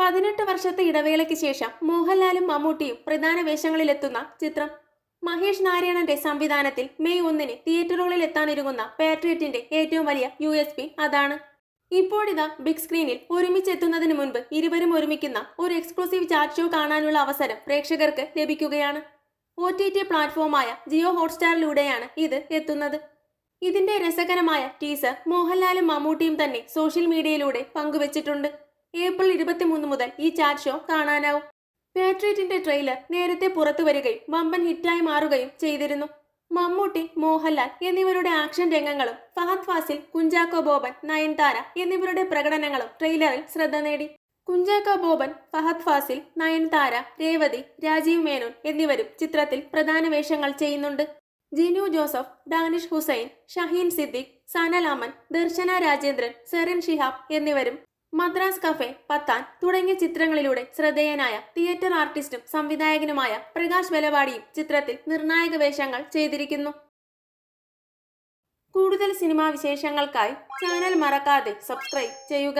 18 വർഷത്തെ ഇടവേളയ്ക്ക് ശേഷം മോഹൻലാലും മമ്മൂട്ടിയും പ്രധാന വേഷങ്ങളിലെത്തുന്ന ചിത്രം. മഹേഷ് നാരായണന്റെ സംവിധാനത്തിൽ മെയ് 1-ന് തിയേറ്ററുകളിൽ എത്താനിരുങ്ങുന്ന പാട്രിയറ്റിന്റെ ഏറ്റവും വലിയ USP അതാണ്. ഇപ്പോഴിതാ ബിഗ് സ്ക്രീനിൽ ഒരുമിച്ചെത്തുന്നതിന് മുൻപ് ഇരുവരും ഒരുമിക്കുന്ന ഒരു എക്സ്ക്ലൂസീവ് ചാറ്റ് ഷോ കാണാനുള്ള അവസരം പ്രേക്ഷകർക്ക് ലഭിക്കുകയാണ്. OTT പ്ലാറ്റ്ഫോമായ ജിയോ ഹോട്ട്സ്റ്റാറിലൂടെയാണ് ഇത് എത്തുന്നത്. ഇതിന്റെ രസകരമായ ടീസർ മോഹൻലാലും മമ്മൂട്ടിയും തന്നെ സോഷ്യൽ മീഡിയയിലൂടെ പങ്കുവച്ചിട്ടുണ്ട്. ഏപ്രിൽ 23 മുതൽ ഈ ചാറ്റ് ഷോ കാണാനാവും. പാട്രിയറ്റിന്റെ ട്രെയിലർ നേരത്തെ പുറത്തു വരികയും വമ്പൻ ഹിറ്റായി മാറുകയും ചെയ്തിരുന്നു. മമ്മൂട്ടി, മോഹൻലാൽ എന്നിവരുടെ ആക്ഷൻ രംഗങ്ങളും ഫഹദ് ഫാസിൽ, കുഞ്ചാക്കോ ബോബൻ, നയൻതാര എന്നിവരുടെ പ്രകടനങ്ങളും ട്രെയിലറിൽ ശ്രദ്ധ നേടി. കുഞ്ചാക്കോ ബോബൻ, ഫഹദ് ഫാസിൽ, നയൻതാര, രേവതി, രാജീവ് മേനോൻ എന്നിവരും ചിത്രത്തിൽ പ്രധാന വേഷങ്ങൾ ചെയ്യുന്നുണ്ട്. ജിനു ജോസഫ്, ഡാനിഷ് ഹുസൈൻ, ഷഹീൻ സിദ്ദിഖ്, സനൽ അമൻ, ദർശന രാജേന്ദ്രൻ, സെറിൻ ഷിഹാബ് എന്നിവരും മദ്രാസ് കഫേ, പത്താൻ തുടങ്ങിയ ചിത്രങ്ങളിലൂടെ ശ്രദ്ധേയനായ തിയേറ്റർ ആർട്ടിസ്റ്റും സംവിധായകനുമായ പ്രകാശ് ബലവാടിയും ചിത്രത്തിൽ നിർണായക വേഷങ്ങൾ ചെയ്തിരിക്കുന്നു. കൂടുതൽ സിനിമാ വിശേഷങ്ങൾക്കായി ചാനൽ മറക്കാതെ സബ്സ്ക്രൈബ് ചെയ്യുക.